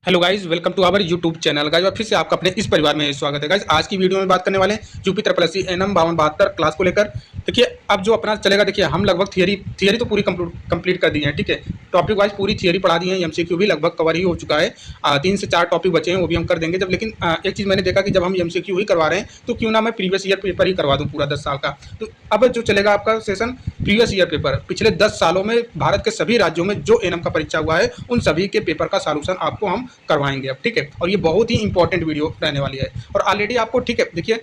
Hello guys, welcome to our YouTube channel. Guys फिर से आपका अपने इस परिवार में स्वागत है। गाइज आज की वीडियो में बात करने वाले हैं जुपिटर प्लस एनएम 5272 क्लास को लेकर। देखिए अब जो अपना चलेगा, देखिए हम लगभग थियरी तो पूरी कंप्लीट कर दी है। ठीक है, टॉपिक वाइज पूरी थियरी पढ़ा दी है, एमसीक्यू भी लगभग कवर ही हो चुका है। 3 से 4 टॉपिक बचे हैं, वो भी हम कर देंगे जब। लेकिन एक चीज़ मैंने देखा कि जब हम एमसीक्यू ही करवा रहे हैं तो क्यों ना मैं प्रीवियस ईयर पेपर ही करवा दूँ पूरा 10 साल का। तो अब जो चलेगा आपका सेशन प्रीवियस ईयर पेपर, पिछले 10 सालों में भारत के सभी राज्यों में जो एनएम का परीक्षा हुआ है उन सभी के पेपर का सॉल्यूशन आपको हम करवाएंगे अब। ठीक है, और ये बहुत ही इंपॉर्टेंट वीडियो रहने वाली है। और ऑलरेडी आपको, ठीक है, देखिए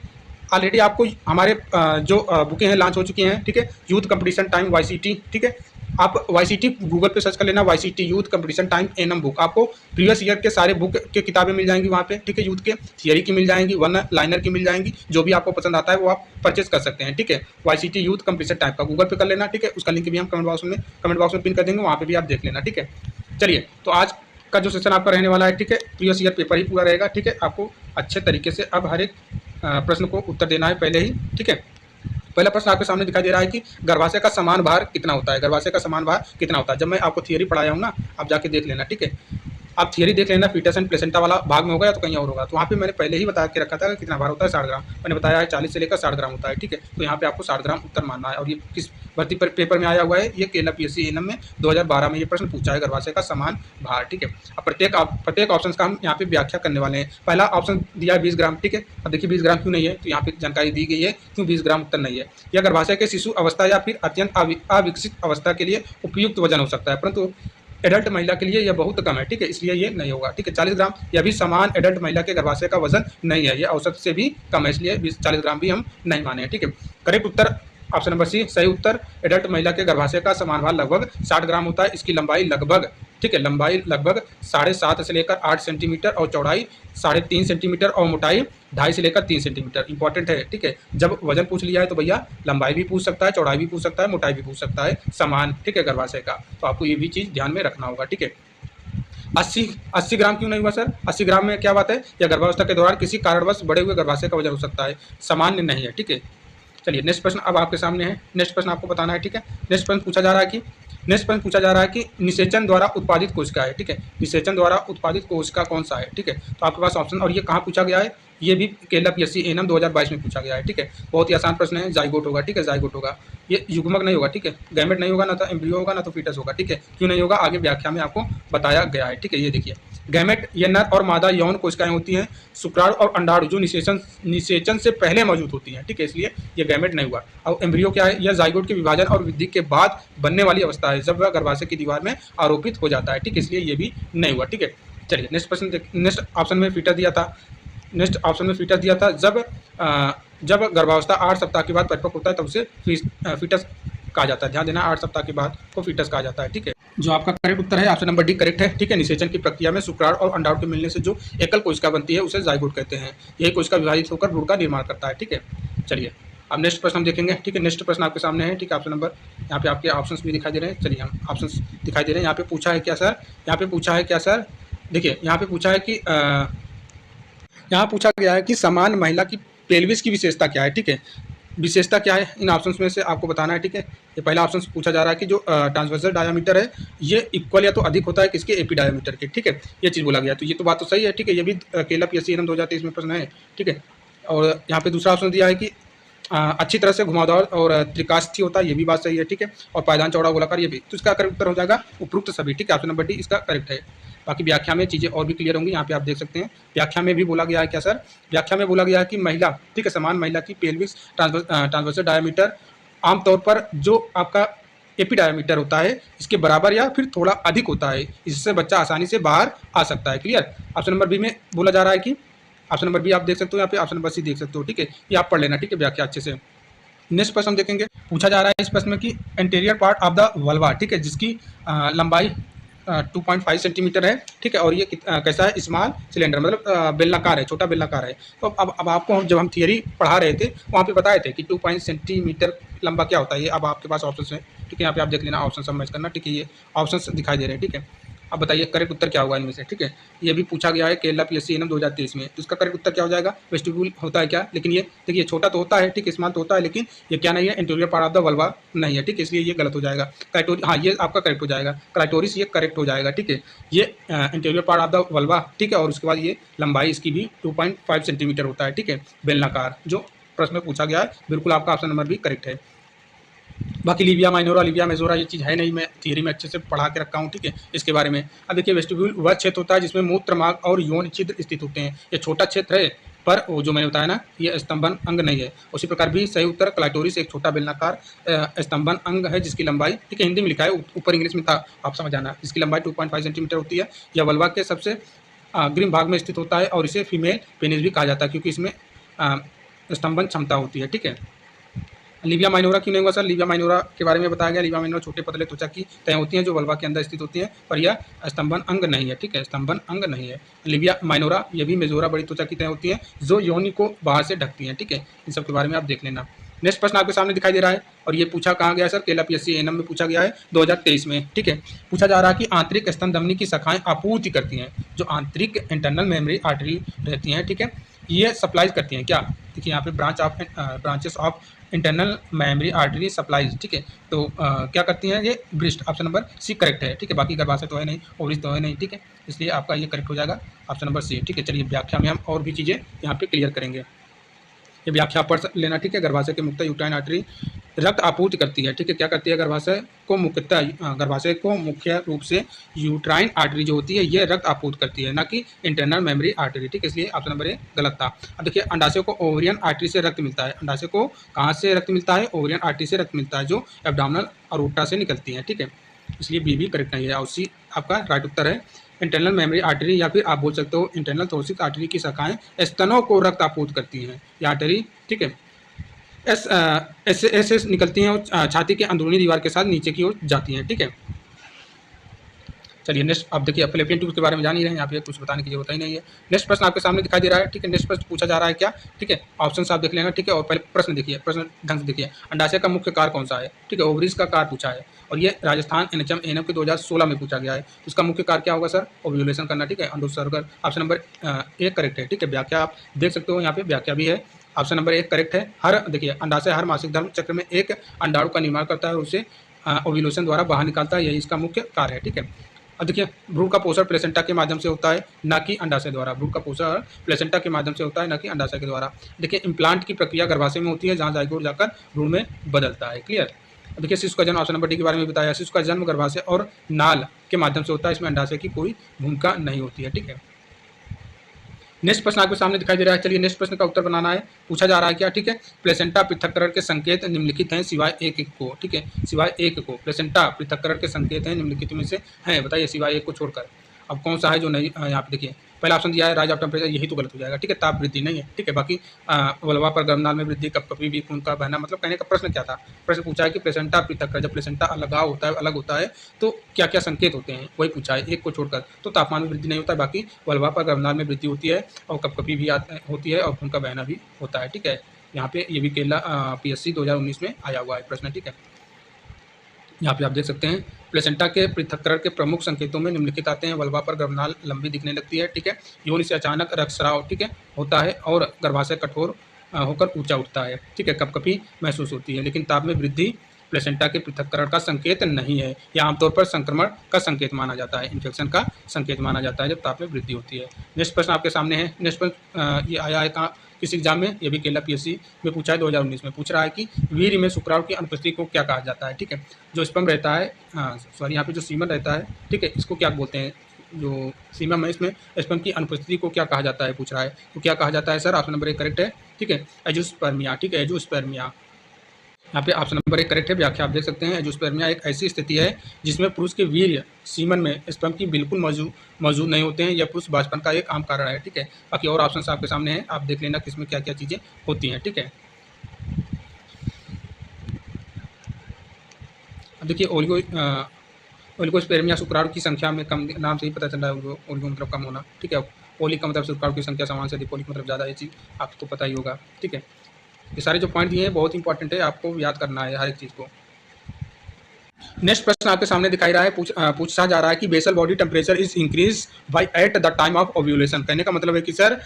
ऑलरेडी आपको हमारे जो बुकें हैं लॉन्च हो चुकी हैं। ठीक है, यूथ कंपटीशन टाइम वाईसीटी। ठीक है, आप वाईसीटी गूगल पे सर्च कर लेना, YCT youth competition time NM book. आपको प्रीवियस ईयर के सारे बुक के किताबें मिल जाएंगी वहाँ पे। ठीक है, यूथ के थियरी की मिल जाएंगी, वन लाइनर की मिल जाएंगी, जो भी आपको पसंद आता है वो आप परचेज कर सकते हैं। ठीक है, वाईसीटी यूथ कंपटीशन टाइम का गूगल पे कर लेना। ठीक है, उसका लिंक भी हम कमेंट बॉक्स में पिन कर देंगे, वहाँ पे भी आप देख लेना। ठीक है, चलिए तो आज का जो सेशन आपका रहने वाला है, ठीक है, प्रीवियस ईयर पेपर ही पूरा रहेगा। ठीक है, आपको अच्छे तरीके से अब हर एक प्रश्न को उत्तर देना है पहले ही। ठीक है, पहला प्रश्न आपके सामने दिखाई दे रहा है कि गर्भाशय का समान भार कितना होता है। गर्भाशय का समान भार कितना होता है, जब मैं आपको थियरी पढ़ाया हूँ ना, आप जाके देख लेना। ठीक है, आप थियरी देख लेना, फीटस एंड प्लेसेंटा वाला भाग में होगा या तो कहीं और होगा। तो वहाँ पे मैंने पहले ही बता के रखा था कि कितना भार होता है, 60 ग्राम। मैंने बताया है 40 से लेकर 60 ग्राम होता है। ठीक है, तो यहाँ पे आपको 60 ग्राम उत्तर मानना है। और ये किस भर्ती पेपर में आया हुआ है, ये केरला पीएससी एनएम में 2012 में ये प्रश्न पूछा है, गर्भाशय का समान भार। ठीक है, अब प्रत्येक ऑप्शन का हम यहाँ पे व्याख्या करने वाले हैं। पहला ऑप्शन दिया है 20 ग्राम। ठीक है, अब देखिए 20 ग्राम क्यों नहीं है, तो यहाँ पे जानकारी दी गई है क्यों 20 ग्राम उत्तर नहीं है। यह गर्भाशय के शिशु अवस्था या फिर अत्यंत अविकसित अवस्था के लिए उपयुक्त वजन हो सकता है, परंतु एडल्ट महिला के लिए यह बहुत कम है। ठीक है, इसलिए ये नहीं होगा। ठीक है, 40 ग्राम यह भी समान एडल्ट महिला के गर्भाशय का वजन नहीं है, यह औसत से भी कम है, इसलिए 40 ग्राम भी हम नहीं माने हैं। ठीक है, करेक्ट उत्तर ऑप्शन नंबर सी सही उत्तर। एडल्ट महिला के गर्भाशय का समान भार लगभग 60 ग्राम होता है। इसकी लंबाई लगभग, ठीक है, लंबाई लगभग 7.5 से लेकर 8 सेंटीमीटर और चौड़ाई 3.5 सेंटीमीटर और मोटाई 2.5 से लेकर 3 सेंटीमीटर। इंपॉर्टेंट है। ठीक है, जब वजन पूछ लिया है तो भैया लंबाई भी पूछ सकता है, चौड़ाई भी पूछ सकता है, मोटाई भी पूछ सकता है, समान। ठीक है, गर्भाशय का, तो आपको ये भी चीज़ ध्यान में रखना होगा। ठीक है, 80 ग्राम क्यों नहीं हुआ सर? 80 ग्राम में क्या बात है, या गर्भावस्था के दौरान किसी कारणवश बढ़े हुए गर्भाशय का वजन हो सकता है, सामान्य नहीं है। ठीक है, चलिए नेक्स्ट प्रश्न अब आपके सामने है। नेक्स्ट प्रश्न आपको बताना है। ठीक है, नेक्स्ट प्रश्न पूछा जा रहा है कि निषेचन द्वारा उत्पादित कोशिका है। ठीक है, निषेचन द्वारा उत्पादित कोशिका कौन सा है? ठीक है, तो आपके पास ऑप्शन, और ये कहाँ पूछा गया है, ये भी केरला पीएससी एनएम 2022 में पूछा गया है। ठीक है, बहुत ही आसान प्रश्न है, जाइगोट होगा। ठीक है, जाइगोट होगा, ये युग्मक नहीं होगा। ठीक है, गैमेट नहीं होगा, ना तो एम्ब्रियो होगा, ना तो फीटस होगा। ठीक है, क्यों नहीं होगा आगे व्याख्या में आपको बताया गया है। ठीक है, ये देखिए गैमेट ये नर और मादा यौन कोशिकाएं होती हैं, शुक्राणु और अंडाणु जो निषेचन से पहले मौजूद होती हैं। ठीक है, इसलिए ये गैमेट नहीं हुआ। और एम्ब्रियो क्या है, यह जाइगोट के विभाजन और वृद्धि के बाद बनने वाली अवस्था है, जब वह गर्भाशय की दीवार में आरोपित हो जाता है। ठीक है, इसलिए ये भी नहीं हुआ। ठीक है, चलिए नेक्स्ट प्रश्न, नेक्स्ट ऑप्शन में फीटस दिया था। जब गर्भावस्था 8 सप्ताह के बाद परिपक्व होता है तब उसे फीटस कहा जाता है। ध्यान देना, 8 सप्ताह के बाद को फीटस कहा जाता है। ठीक है, जो आपका करेक्ट उत्तर है ऑप्शन नंबर डी करेक्ट है। ठीक है, निषेचन की प्रक्रिया में शुक्राणु और अंडाणु के मिलने से जो एकल कोशिका बनती है उसे जाइगोट कहते हैं। यही कोशिका विभाजित होकर भ्रूण का निर्माण करता है। ठीक है, चलिए अब नेक्स्ट प्रश्न हम देखेंगे। ठीक है, नेक्स्ट प्रश्न आपके सामने है। ठीक है, ऑप्शन नंबर, यहाँ पे आपके ऑप्शंस भी दिखाई दे रहे हैं। चलिए हम ऑप्शंस दिखाई दे रहे हैं। यहाँ पे पूछा है क्या सर, देखिए यहाँ पे पूछा है कि यहाँ पूछा गया है कि समान महिला की पेल्विस की विशेषता क्या है। ठीक है, विशेषता क्या है, इन ऑप्शंस में से आपको बताना है। ठीक है, ये पहला ऑप्शन पूछा जा रहा है कि जो ट्रांसवर्सल डायामीटर है ये इक्वल या तो अधिक होता है किसके, एपी डायामीटर के। ठीक है, ये चीज़ बोला गया, तो ये तो बात तो सही है। ठीक है, ये भी केरला पीएससी एनएम 2023 में प्रश्न है। ठीक है, और यहाँ पे दूसरा ऑप्शन दिया है कि अच्छी तरह से घुमावदार और त्रिकास्थी होता है, ये भी बात सही है। ठीक है, और पायदान चौड़ा गोलाकार, ये भी, तो इसका करेक्ट उत्तर हो जाएगा उपरोक्त सभी। ठीक है, ऑप्शन नंबर डी इसका करेक्ट है। बाकी व्याख्या में चीज़ें और भी क्लियर होंगी, यहाँ पे आप देख सकते हैं। व्याख्या में भी बोला गया है क्या सर, व्याख्या में बोला गया है कि महिला, ठीक है, समान महिला की पेल्विस ट्रांसवर्सल डायमीटर आमतौर पर जो आपका एपी डायमीटर होता है इसके बराबर या फिर थोड़ा अधिक होता है, इससे बच्चा आसानी से बाहर आ सकता है। क्लियर, ऑप्शन नंबर बी में बोला जा रहा है कि, ऑप्शन नंबर बी आप देख सकते हो, यहाँ पे ऑप्शन नंबर सी देख सकते हो। ठीक है, ये आप पढ़ लेना। ठीक है, व्याख्या अच्छे से। नेक्स्ट प्रश्न हम देखेंगे। पूछा जा रहा है इस प्रश्न में कि anterior part of the vulva, ठीक है, जिसकी लंबाई 2.5 सेंटीमीटर है। ठीक है, और ये कैसा है, स्मॉल सिलेंडर, मतलब बेलनाकार है, छोटा बेलनाकार है। तो अब आपको हम जब हम थियरी पढ़ा रहे थे वहाँ पे बताए थे कि 2 सेंटीमीटर लंबा क्या होता है। ये अब आपके पास ऑप्शन है। ठीक है, यहाँ पे आप देख लेना, ऑप्शन सब मैच करना। ठीक है, ये ऑप्शन दिखाई दे रहे हैं। ठीक है, अब बताइए करेक्ट उत्तर क्या होगा इनमें से, ठीक है। ये भी पूछा गया है केरला PSC एनएम 2023 में, तो इसका करेक्ट उत्तर क्या हो जाएगा, वेस्टिब्यूल होता है क्या, लेकिन ये देखिए छोटा तो होता है, ठीक है, स्मॉल तो होता है, लेकिन ये क्या नहीं है, interior part of the vulva नहीं है, ठीक है, इसलिए ये गलत हो जाएगा। क्राइटोरी, हाँ ये आपका करेक्ट हो जाएगा, क्राइटोरिस ये करेक्ट हो जाएगा, ठीक है। ये interior part of the vulva, ठीक है, और उसके बाद ये लंबाई इसकी भी 2.5 सेंटीमीटर होता है, ठीक है, बेलनाकार, जो प्रश्न में पूछा गया है। बिल्कुल आपका ऑप्शन नंबर भी करेक्ट है। बाकी लिविया माइनोरा, लिविया मेजोरा ये चीज़ है नहीं, मैं थियरी में अच्छे से पढ़ा के रखा हूँ, ठीक है, इसके बारे में। अब देखिए वेस्टिब्यूल वह क्षेत्र होता है जिसमें मूत्र मार्ग और यौन छिद्र स्थित होते हैं। ये छोटा क्षेत्र है, पर वो जो मैंने बताया ना, ये स्तंभन अंग नहीं है। उसी प्रकार भी सही उत्तर क्लाइटोरिस एक छोटा बेलनाकार स्तंभन अंग है जिसकी लंबाई, ठीक है, हिंदी में लिखा है, ऊपर इंग्लिश में था, आप समझ आना, जिसकी लंबाई 2.5 सेंटीमीटर होती है। यह वल्वा के सबसे अग्रिम भाग में स्थित होता है और इसे फीमेल पेनिस भी कहा जाता है क्योंकि इसमें स्तंभन क्षमता होती है, ठीक है। लिविया माइनोरा क्यों नहीं होगा सर, लिविया माइनोरा के बारे में बताया गया। लिविया माइनोरा छोटे पतले त्वचा की तय होती हैं जो वल्वा के अंदर स्थित होती हैं, पर यह स्तंभन अंग नहीं है, ठीक है, स्तंभन अंग नहीं है। लिविया माइनोरा ये भी मेजोरा बड़ी त्वचा की तय होती हैं जो योनि को बाहर से ढकती हैं, ठीक है। इन सब के बारे में आप देख लेना। नेक्स्ट प्रश्न आपके सामने दिखाई दे रहा है और ये पूछा कहाँ गया सर, केरला PSC एनएम में पूछा गया है 2023 में, ठीक है। पूछा जा रहा है कि आंतरिक स्तन धमनी की शाखाएं आपूर्ति करती हैं, जो आंतरिक इंटरनल मेमोरी आर्टरी रहती हैं, ठीक है, ये सप्लाईज करती हैं क्या। देखिए यहाँ पे branches of internal mammary artery supplies, ठीक है, तो क्या करती हैं ये, breast, option number C correct है, ठीक है। बाकी गर्भाशय तो है नहीं, ओवरीज तो है नहीं, ठीक है, इसलिए आपका ये करेक्ट हो जाएगा ऑप्शन नंबर सी, ठीक है। चलिए व्याख्या में हम और भी चीज़ें यहाँ पे क्लियर करेंगे, ये व्याख्या पढ़ लेना, ठीक है। गर्भाशय के मुक्त यूट्राइन आर्टरी रक्त आपूर्ति करती है, ठीक है, क्या करती है, गर्भाशय को मुख्य रूप से यूट्राइन आर्टरी जो होती है ये रक्त आपूर्ति करती है, ना कि इंटरनल मेमोरी आर्टरी, ठीक है, इसलिए ऑप्शन नंबर ए गलत था। अब देखिए अंडाशय को ओवरियन आर्टरी से रक्त मिलता है, अंडाशय को कहाँ से रक्त मिलता है, ओवरियन आर्टरी से रक्त मिलता है जो एब्डोमिनल अरोटा से निकलती है, ठीक है, इसलिए बी भी करेक्ट नहीं है और सी आपका राइट उत्तर है। इंटरनल मेमोरी आर्टरी या फिर आप बोल सकते हो इंटरनल थोरसिक आर्टरी की शाखाएं स्तनों को रक्त आपूर्ति करती हैं, ये आर्टरी, ठीक है, एस निकलती हैं और छाती के अंदरूनी दीवार के साथ नीचे की ओर जाती हैं, ठीक है। चलिए नेक्स्ट, अब देखिए फैलोपियन ट्यूब के बारे में जान ही रहे हैं, यहाँ पे कुछ बताने की जरूरत ही नहीं है। नेक्स्ट प्रश्न आपके सामने दिखाई दे रहा है, ठीक है, नेक्स्ट प्रश्न पूछा जा रहा है क्या, ठीक है, ऑप्शन आप देख लेना, ठीक है, और पहले प्रश्न देखिए, प्रश्न ढंग से देखिए। अंडाशय का मुख्य कार्य कौन सा है, ठीक है, ओवरीज का कार्य पूछा है और ये राजस्थान एनएचएम एएनएम के 2016 में पूछा गया है। तो इसका मुख्य कार्य क्या होगा सर, ओव्यूलेशन करना, ठीक है, अंडोत्सर्जन, ऑप्शन नंबर ए करेक्ट है, ठीक है। व्याख्या आप देख सकते हो, यहाँ पे व्याख्या भी है, ऑप्शन नंबर 1 करेक्ट है। हर देखिए अंडाशय हर मासिक धर्म चक्र में एक अंडाणु का निर्माण करता है और उसे ओव्यूलेशन द्वारा बाहर निकालता है, यही इसका मुख्य कार्य है, ठीक है। अब देखिए भ्रूण का पोषण प्लेसेंटा के माध्यम से होता है ना कि अंडाशय द्वारा, भ्रूण का पोषण प्लेसेंटा के माध्यम से होता है ना कि अंडाशय के द्वारा। देखिए इम्प्लांट की प्रक्रिया गर्भाशय में होती है जहाँ जाइगोट जाकर भ्रूण में बदलता है, क्लियर। अब देखिए शिशु का जन्म, ऑप्शन नंबर डी के बारे में बताया, शिशु का जन्म गर्भाशय और नाल के माध्यम से होता है, इसमें अंडाशय की कोई भूमिका नहीं होती है, ठीक है। नेक्स्ट प्रश्न आपके सामने दिखाई दे रहा है, चलिए नेक्स्ट प्रश्न का उत्तर बनाना है। पूछा जा रहा है क्या, ठीक है, प्लेसेंटा पृथक्करण के संकेत निम्नलिखित हैं सिवाय एक को, ठीक है, सिवाय एक को प्लेसेंटा पृथक्करण के संकेत हैं निम्नलिखित में से हैं, बताइए सिवाय एक को छोड़कर। अब कौन सा है जो नहीं, यहाँ पे देखिए पहला ऑप्शन दिया है राइज ऑफ टेम्परेचर, यही तो गलत हो जाएगा, ठीक है, ताप वृद्धि नहीं है, ठीक है। बाकी वल्वा पर गर्भनाल में वृद्धि, कभी भी खून का बहना, मतलब कहने का प्रश्न क्या था, प्रश्न पूछा है कि प्लेसेंटा पृथक्करण, जब प्लेसेंटा अलगाव होता है, अलग होता है तो क्या क्या संकेत होते हैं, वही पूछा है, एक को छोड़कर। तो तापमान में वृद्धि नहीं होता है, बाकी वल्वा पर गर्भनाल में वृद्धि होती है और कभी भी होती है और खून का बहना भी होता है, ठीक है। यहाँ पे ये भी केरला PSC 2019 में आया हुआ है प्रश्न, ठीक है। यहाँ पे आप देख सकते हैं प्लेसेंटा के पृथक्करण के प्रमुख संकेतों में निम्नलिखित आते हैं, वल्वा पर गर्भनाल लंबी दिखने लगती है, ठीक है, योनि से अचानक रक्तस्राव, ठीक है, होता है और गर्भाशय कठोर होकर ऊंचा उठता है, ठीक है, कपकपी महसूस होती है, लेकिन ताप में वृद्धि प्लेसेंटा के पृथक्करण का संकेत नहीं है, यह आमतौर पर संक्रमण का संकेत माना जाता है, इन्फेक्शन का संकेत माना जाता है जब ताप में वृद्धि होती है। नेक्स्ट प्रश्न आपके सामने है, नेक्स्ट प्रश्न ये आया है कहाँ, किस एग्जाम में, ये भी केरला PSC में पूछा है 2019 में, पूछ रहा है कि वीर्य में शुक्राणु की अनुपस्थिति को क्या कहा जाता है, ठीक है, जो स्पर्म रहता है, सॉरी यहाँ पे जो सीमन रहता है, ठीक है, इसको क्या बोलते हैं, जो सीमम है इसमें स्पर्म की अनुपस्थिति को क्या कहा जाता है, पूछ रहा है, तो क्या कहा जाता है सर, ऑप्शन नंबर 1 करेक्ट है, ठीक है, एजोस्पर्मिया, ठीक है, एजोस्पर्मिया, यहाँ पे ऑप्शन नंबर 1 करेक्ट है। व्याख्या आप देख सकते हैं, एजोस्पर्मिया एक ऐसी स्थिति है जिसमें पुरुष के वीर्य सीमन में स्पर्म की बिल्कुल मौजूद नहीं होते हैं, यह पुरुष बांझपन का एक आम कारण है, ठीक है। बाकी और ऑप्शन आपके सामने हैं, आप देख लेना किसमें क्या क्या चीज़ें होती हैं, ठीक है। अब देखिए ओलिगोस्पेर्मिया शुक्राणु की संख्या में कम, नाम से ही पता चल रहा है, ओलिगो मतलब कम होना, ठीक है, ओलिक का मतलब शुक्राणु की संख्या समान से अधिक, ओलिक मतलब ज़्यादा, ये चीज़ आपको पता ही होगा, ठीक है। ये सारे जो पॉइंट दिए हैं बहुत इंपॉर्टेंट है, आपको याद करना है हर एक चीज़ को। नेक्स्ट प्रश्न आपके सामने दिखाई रहा है, पूछा जा रहा है कि basal body temperature is increase by at the time of ovulation. कहने का मतलब है कि सर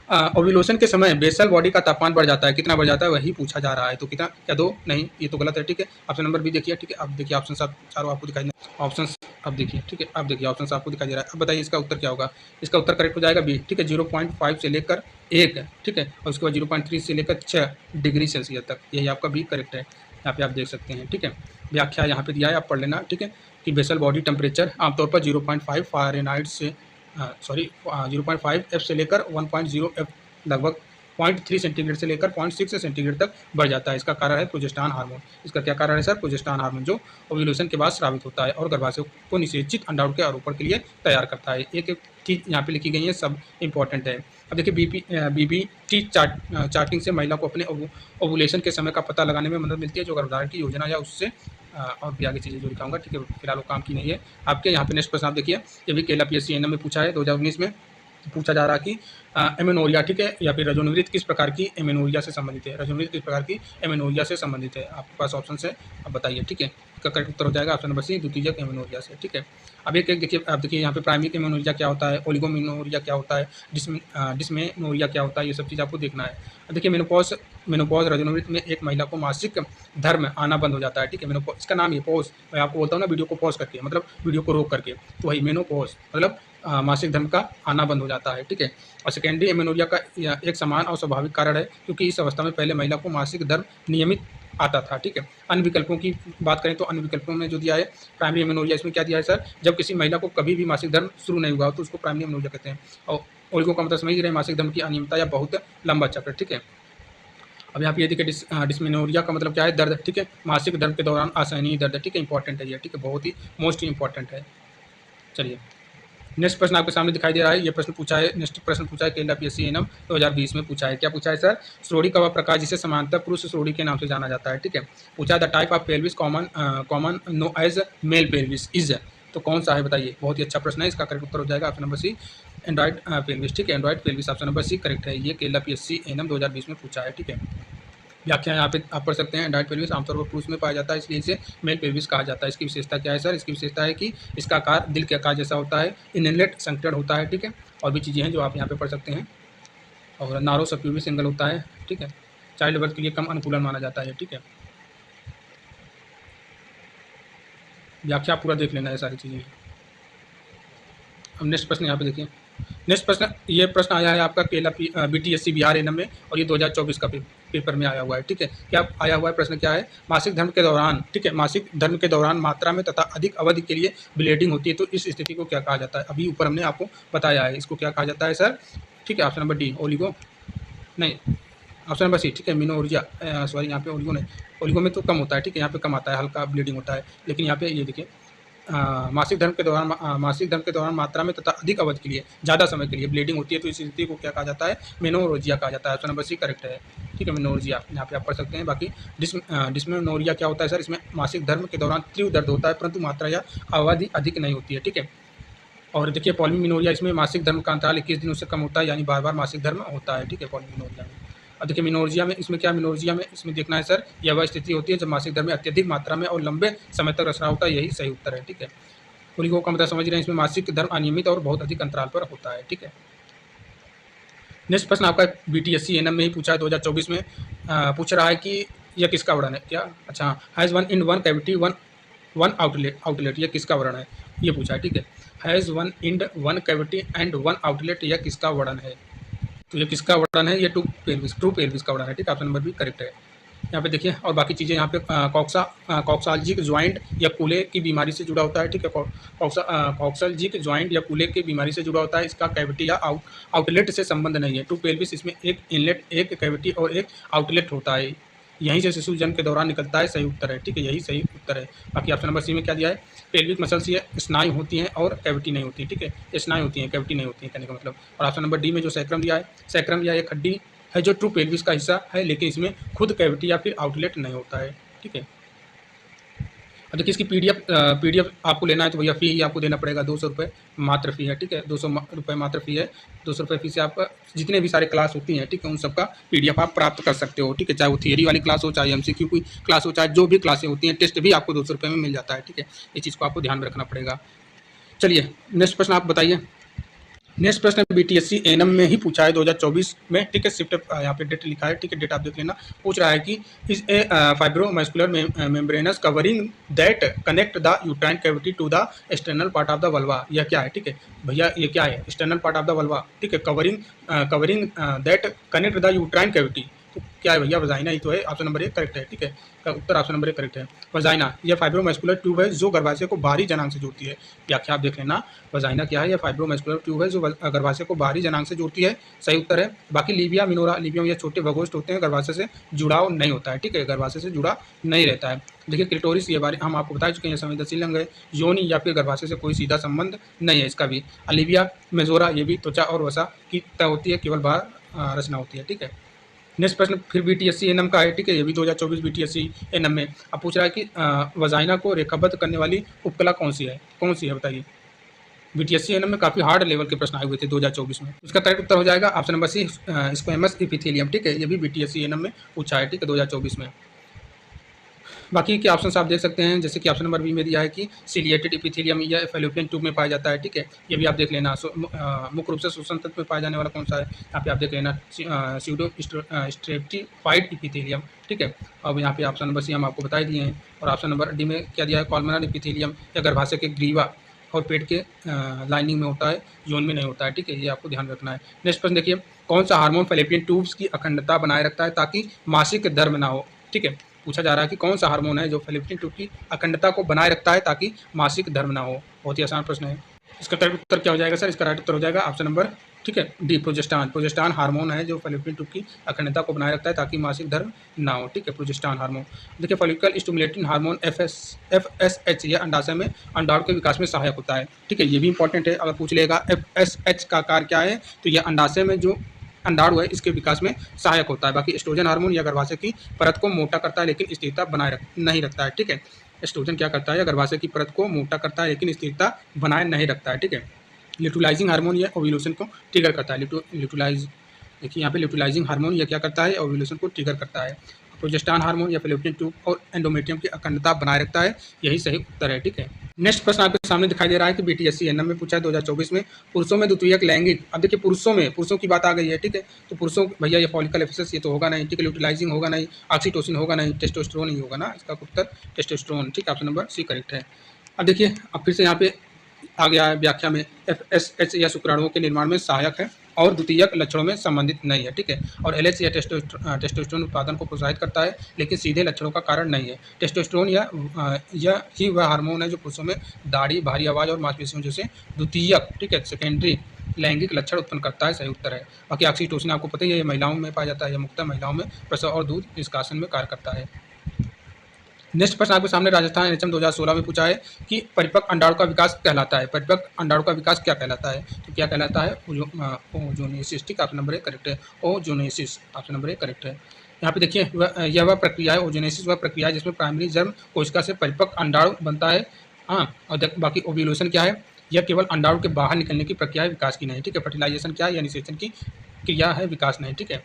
ओव्यूलेशन के समय बेसल बॉडी का तापमान बढ़ जाता है, कितना बढ़ जाता है वही पूछा जा रहा है। तो कितना, क्या 2? नहीं, ये तो गलत है। ठीक है, ऑप्शन नंबर बी देखिए। ठीक है, अब देखिए ऑप्शन सब चारों आपको दिखाई, ऑप्शन अब देखिए। ठीक है, अब देखिए ऑप्शन आपको दिखाई दे रहा है। अब बताइए इसका उत्तर क्या होगा। इसका उत्तर करेक्ट हो जाएगा बी। ठीक है, 0.5 से लेकर 1, ठीक है, और उसके बाद 0.3 से लेकर 6 डिग्री सेल्सियस तक, यही आपका बी करेक्ट है। यहाँ पे आप देख सकते हैं। ठीक है, व्याख्या यहाँ पे दिया है, आप पढ़ लेना। ठीक है, कि बेसल बॉडी टेम्परेचर आमतौर पर 0.5 फ़ारेनहाइट से 0.5 एफ से लेकर 1.0 एफ, लगभग 0.3 सेंटीग्रेड से लेकर 0.6 सेंटीग्रेड तक बढ़ जाता है। इसका कारण है प्रोजेस्टेरॉन हार्मोन। इसका क्या कारण है सर? प्रोजेस्टेरॉन हार्मोन, जो ओव्यूलेशन के बाद स्रावित होता है और गर्भाशय को निषेचित अंडाणु के आरोपण के लिए तैयार करता है। एक एक चीज़ यहाँ पे लिखी गई है, सब इंपॉर्टेंट है। अब देखिए बीबीटी चार्टिंग से महिला को अपने ओवुलेशन के समय का पता लगाने में मदद मिलती है, जो गर्भधारण की योजना या उससे और भी आगे चीज़ें जो दिखाऊंगा। ठीक है, फिलहाल वो काम की नहीं है आपके। यहाँ पे नेक्स्ट प्रश्न आप देखिए, ये भी केला PSC एनएम में पूछा है 2019 में। पूछा जा रहा है कि एमेनोरिया, ठीक है, या फिर रजोनिवृत्त किस प्रकार की एमेनोरिया से संबंधित है। रजोनिवृत्त किस प्रकार की एमेनोरिया से संबंधित है, आपके पास ऑप्शन है, अब बताइए। ठीक है, इसका करेक्ट उत्तर हो जाएगा ऑप्शन नंबर सी, द्वितीयक एमेनोरिया से। ठीक है, अब एक एक देखिए, आप देखिए यहाँ पे प्राइमरी एमेनोरिया क्या होता है, ओलिगोमेनोरिया क्या होता है, डिस्मेनोरिया क्या होता है, ये सब चीज़ आपको देखना है। अब देखिए मेनोपॉज रजोनिवृत्त में एक महिला को मासिक धर्म आना बंद हो जाता है। ठीक है, मेनोपॉज, इसका नाम ये पॉज, मैं आपको बोलता हूँ ना वीडियो को पॉज करके, मतलब वीडियो को रोक करके, तो वही मेनोपॉज मतलब मासिक धर्म का आना बंद हो जाता है। ठीक है, और सेकेंडरी एमेनोरिया का एक समान और स्वाभाविक कारण है, क्योंकि इस अवस्था में पहले महिला को मासिक धर्म नियमित आता था। ठीक है, अन्य विकल्पों की बात करें तो अन्य विकल्पों में जो दिया है प्राइमरी एमेनोरिया, इसमें क्या दिया है सर? जब किसी महिला को कभी भी मासिक धर्म शुरू नहीं हुआ तो उसको प्राइमरी एमेनोरिया कहते हैं। और ओलिगो का मतलब समझ रहे हैं, मासिक धर्म की अनियमितता या बहुत लंबा चक्र। ठीक है, अब यहाँ पे ये देखिए डिस्मेनोरिया का मतलब क्या है? दर्द। ठीक है, मासिक धर्म के दौरान असहनीय दर्द। ठीक है, इंपॉर्टेंट है ये। ठीक है, बहुत ही मोस्ट इंपॉर्टेंट है। चलिए, नेक्स्ट प्रश्न आपके सामने दिखाई दे रहा है, ये प्रश्न पूछा है, नेक्स्ट प्रश्न पूछा है केला PSC एनएम 2020 में पूछा है। क्या पूछा है सर? श्रोणि का वह प्रकार जिसे समांतर पुरुष श्रोणि के नाम से जाना जाता है। ठीक है, पूछा the type of pelvis common known as male pelvis is, तो कौन सा है बताइए। बहुत ही अच्छा प्रश्न है, इसका करेक्ट उत्तर हो जाएगा option number C, android pelvis. ठीक है, android pelvis option number C correct है, ये केला PSC एनएम 2020 में पूछा है। ठीक है, व्याख्या यहाँ पे आप पढ़ सकते हैं। एंड्रॉइड पेल्विस आमतौर पर पुरुष में पाया जाता है, इसलिए इसे मेल पेल्विस कहा जाता है। इसकी विशेषता क्या है सर? इसकी विशेषता है कि इसका आकार दिल के आकार जैसा होता है, इनलेट संक्टेड होता है। ठीक है, और भी चीज़ें हैं जो आप यहाँ पे पढ़ सकते हैं, और नारो सबप्यूबिक सिंगल होता है। ठीक है, चाइल्ड बर्थ के लिए कम अनुकूलन माना जाता है। ठीक है, व्याख्या पूरा देख लेना है सारी चीज़ें। अब नेक्स्ट प्रश्न यहाँ पे देखिए, नेक्स्ट प्रश्न, ये प्रश्न आया है आपका केला BTSC बिहार एनएम में, और ये 2024 का पेपर में आया हुआ है। ठीक है, क्या आया हुआ है? प्रश्न क्या है? मासिक धर्म के दौरान, ठीक है, मासिक धर्म के दौरान मात्रा में तथा अधिक अवधि के लिए ब्लीडिंग होती है, तो इस स्थिति को क्या कहा जाता है? अभी ऊपर हमने आपको बताया है, इसको क्या कहा जाता है सर? ठीक है, ऑप्शन नंबर डी, ओलिगो नहीं, ऑप्शन नंबर सी, ठीक है, मिनोरिया, सॉरी यहाँ पे ओलिगो नहीं, ओलिगो में तो कम होता है। ठीक है, यहाँ पे कम आता है, हल्का ब्लीडिंग होता है, लेकिन यहाँ पे ये देखिए मासिक धर्म के दौरान मात्रा में तथा अधिक अवधि के लिए, ज़्यादा समय के लिए ब्लीडिंग होती है, तो इस स्थिति को क्या कहा जाता है? मेनोरोजिया कहा जाता है। ऑप्शन नंबर सी करेक्ट है। ठीक है, मेनोरोजिया, यहाँ पे आप पढ़ सकते हैं। बाकी डिस्मेनोरिया क्या होता है सर? इसमें मासिक धर्म के दौरान तीव्र दर्द होता है, परंतु मात्रा या अवधि अधिक नहीं होती है। ठीक है, और देखिए पॉलीमिनोरिया, इसमें मासिक धर्म का अंतराल 21 दिनों से कम होता है, यानी बार बार मासिक धर्म होता है। ठीक है, पॉलीमिनोरिया में। अब देखिए मिनोरिया में, इसमें क्या मिनोरिया में इसमें देखना है सर, यह वह स्थिति होती है जब मासिक धर्म में अत्यधिक मात्रा में और लंबे समय तक रचना होता है, यही सही उत्तर है। ठीक है, ओलिगो का मतलब समझ रहे हैं, इसमें मासिक धर्म अनियमित और बहुत अधिक अंतराल पर होता है। ठीक है, नेक्स्ट प्रश्न आपका BTSC एनएम में ही पूछा है 2024 में। पूछ रहा है कि यह किसका वर्णन है? क्या, अच्छा, has one in one cavity one outlet, यह किसका वर्णन है? ये पूछा है। ठीक है, has one end one cavity and one outlet, यह किसका वर्णन है? तो ये किसका वर्णन है? ये ट्रू पेल्विस का वर्णन है। ठीक है, ऑप्शन नंबर भी करेक्ट है। यहाँ पे देखिए, और बाकी चीज़ें यहाँ पे कॉक्साल्जिक ज्वाइंट या कूल्हे की बीमारी से जुड़ा होता है। ठीक है, कॉक्साल्जिक ज्वाइंट या कूल्हे की बीमारी से जुड़ा होता है, इसका कैविटी या आउटलेट से संबंध नहीं है। ट्रू पेल्विस, इसमें एक इनलेट, एक कैविटी और एक आउटलेट होता है, यहीं से शिशु जन्म के दौरान निकलता है, सही उत्तर है। ठीक है, यही सही उत्तर है। बाकी ऑप्शन नंबर सी में क्या दिया है? पेल्विक मसल्स ये स्नायु होती हैं और कैविटी नहीं होती। ठीक है, ये स्नायु होती हैं, कैविटी नहीं होती है, कहने का मतलब। और ऑप्शन नंबर डी में जो सैक्रम दिया है, सैक्रम या एक हड्डी है जो ट्रू पेल्विस का हिस्सा है, लेकिन इसमें खुद कैविटी या फिर आउटलेट नहीं होता है। ठीक है, अब देखिए इसकी पीडीएफ आपको लेना है तो भैया फ़ी ही आपको देना पड़ेगा, 200 रुपये मात्र फ़ी है, ठीक है। 200 रुपये मात्र फ़ी है, 200 रुपये फ़ी से आप जितने भी सारे क्लास होती हैं, ठीक है, उन सबका पीडीएफ आप प्राप्त कर सकते हो, ठीक है। चाहे वो थियरी वाली क्लास हो, चाहे एमसीक्यू की क्लास हो, चाहे जो भी क्लासें होती हैं, टेस्ट भी आपको 200 रुपये में मिल जाता है, ठीक है। इस चीज़ को आपको ध्यान में रखना पड़ेगा। चलिए नेक्स्ट प्रश्न आप बताइए। नेक्स्ट प्रश्न बीटीएससी एएनएम में ही पूछा है 2024 में, ठीक है। शिफ्ट यहाँ पे डेट लिखा है, ठीक है, डेट आप देख लेना। पूछ रहा है कि is a fibromuscular membranous covering that connect the uterine cavity to the external part of the vulva. यह क्या है, ठीक है भैया, ये क्या है, external part of the vulva, ठीक है। Covering that connect the uterine cavity, तो क्या है भैया, वजाइना ही तो है। ऑप्शन नंबर 1 करेक्ट है, ठीक है। का उत्तर ऑप्शन नंबर 1 करेक्ट है, वजाइना। यह फाइब्रोमस्कुलर ट्यूब है जो गर्भाशय को बाहरी जनांग से जोड़ती है। व्याख्या आप देख लेना, वजाइना क्या है, यह फाइब्रोमस्कुलर ट्यूब है जो गर्भाशय को बाहरी जनांग से जोड़ती है, सही उत्तर है। बाकी लीबिया मिनोरा, लीबिया में यह छोटे भगोष्ठ होते हैं, गर्भाशय से जुड़ाव नहीं होता है, ठीक है, गर्भाशय से जुड़ा नहीं रहता है। देखिए क्लिटोरिस, ये बारे हम आपको बता चुके हैं, संवेदनशील अंग है। योनि या फिर गर्भाशय से कोई सीधा संबंध नहीं है इसका भी। लीबिया मेजोरा, ये भी त्वचा और वसा की तय होती है, केवल बाहर रचना होती है, ठीक है। नेक्स्ट प्रश्न फिर बीटीएससी एएनएम का है, ठीक है, ये भी 2024 बीटीएससी एएनएम में। अब पूछ रहा है कि वजाइना को रेखाबद्ध करने वाली उपकला कौन सी है बताइए। बीटीएससी एएनएम में काफ़ी हार्ड लेवल के प्रश्न आए हुए थे 2024 में। उसका करेक्ट उत्तर हो जाएगा option number C, squamous epithelium, ठीक है। ये भी बीटीएससी एएनएम में पूछा है, ठीक है, 2024 में। बाकी के ऑप्शन आप देख सकते हैं, जैसे कि ऑप्शन नंबर बी में दिया है कि सिलिएटेड एपिथेलियम या फैलोपियन ट्यूब में पाया जाता है, ठीक है। ये भी आप देख लेना। मुख्य रूप से श्वसन तंत्र में पाया जाने वाला कौन सा है, यहाँ पे आप देख लेना, स्यूडो स्ट्रेटिफाइड एपिथेलियम, ठीक है। अब यहाँ पे ऑप्शन नंबर सी हम आपको बता दिए हैं। और ऑप्शन नंबर डी में क्या दिया है, कॉलमनर एपिथेलियम या गर्भाशय के ग्रीवा और पेट के लाइनिंग में होता है, जोन में नहीं होता है, ठीक है, ये आपको ध्यान रखना है। नेक्स्ट प्रश्न देखिए, कौन सा हार्मोन फैलोपियन ट्यूब्स की अखंडता बनाए रखता है ताकि मासिक धर्म ना हो, ठीक है। पूछा जा रहा है कि कौन सा हार्मोन है जो फैलोपियन ट्यूब की अखंडता को बनाए रखता है ताकि मासिक धर्म ना हो। बहुत ही आसान प्रश्न है। इसका करेक्ट उत्तर क्या हो जाएगा सर, इसका राइट उत्तर हो जाएगा ऑप्शन नंबर, ठीक है, डी, प्रोजेस्टेरॉन। प्रोजेस्टेरॉन हार्मोन है जो फैलोपियन ट्यूब की अखंडता को बनाए रखता है ताकि मासिक धर्म ना हो, ठीक है, प्रोजेस्टेरॉन हार्मोन। देखिए फॉलिकल स्टिमुलेटिंग हार्मोन FSH, यह अंडाशय में अंडाणु के विकास में सहायक होता है, ठीक है, ये भी इंपॉर्टेंट है। अगर पूछ लेगा FSH का कार्य क्या है, तो यह अंडाशय में जो अंडाणु है इसके विकास में सहायक होता है। बाकी एस्ट्रोजन हार्मोन या गर्भाशय की परत को मोटा करता है लेकिन स्थिरता बनाए नहीं रखता है, ठीक है। एस्ट्रोजन क्या करता है, या गर्भाशय की परत को मोटा करता है लेकिन स्थिरता बनाए नहीं रखता है, ठीक है। ल्यूटिलाइजिंग हार्मोन या ओव्यूलेशन को ट्रिगर करता है। देखिए यहाँ पे ल्यूटिलाइजिंग हार्मोन यह क्या करता है, ओव्यूलेशन को ट्रिगर करता है। प्रोजेस्टेरॉन हार्मोन या फैलोपियन ट्यूब और एंडोमेट्रियम की अखंडता बनाए रखता है, यही सही उत्तर है, ठीक है। नेक्स्ट प्रश्न आपके सामने दिखाई दे रहा है कि बीटीएससी एएनएम में पूछा है 2024 में, पुरुषों में द्वितीयक लैंगिक। अब देखिए पुरुषों की बात आ गई है, ठीक है। तो पुरुषों भैया ये फॉलिकल एफिशिएंसी ये तो होगा नहीं, ठीक है, ल्यूटिलाइजिंग होगा नहीं, ऑक्सीटोसिन होगा नहीं, टेस्टोस्टेरोन ही होगा ना, इसका उत्तर टेस्टोस्टेरोन, ठीक है, ऑप्शन नंबर सी करेक्ट है। अब देखिए अब फिर से यहाँ पे आ गया है व्याख्या में, FSH या शुक्राणुओं के निर्माण में सहायक है और द्वितीयक लक्षणों में संबंधित नहीं है, ठीक है। और LH या टेस्टोस्टेरोन उत्पादन को प्रोत्साहित करता है लेकिन सीधे लक्षणों का कारण नहीं है। टेस्टोस्टेरोन यह ही वह हार्मोन है जो पुरुषों में दाढ़ी, भारी आवाज़ और मांसपेशियों जैसे द्वितीयक, ठीक है, सेकेंडरी लैंगिक लक्षण उत्पन्न करता है, सही उत्तर है। बाकी ऑक्सीटोसिन आपको पता ही है, ये महिलाओं में पाया जाता है, यह मुख्यतः महिलाओं में प्रसव और दूध निष्कासन में कार्य करता है। नेक्स्ट प्रश्न आपके सामने राजस्थान एनएचएम 2016 में पूछा है कि परिपक्व अंडाणु का विकास कहलाता है। परिपक्व अंडाणु का विकास क्या कहलाता है, तो क्या कहलाता है, ओजोनेसिस, ठीक, ऑप्शन नंबर 1 करेक्ट है, ओजोनेसिस, ऑप्शन नंबर 1 करेक्ट है। यहाँ पे देखिए यह वह प्रक्रिया है, ओजोनेसिस वह प्रक्रिया है जिसमें प्राइमरी जर्म कोशिका से परिपक्व अंडाणु बनता है। हाँ, और बाकी ओव्यूलेशन क्या है, यह केवल अंडाणु के बाहर निकलने की प्रक्रिया है, विकास की नहीं, ठीक है। फर्टिलाइजेशन क्या है, यह निषेचन की क्रिया है, विकास नहीं, ठीक है।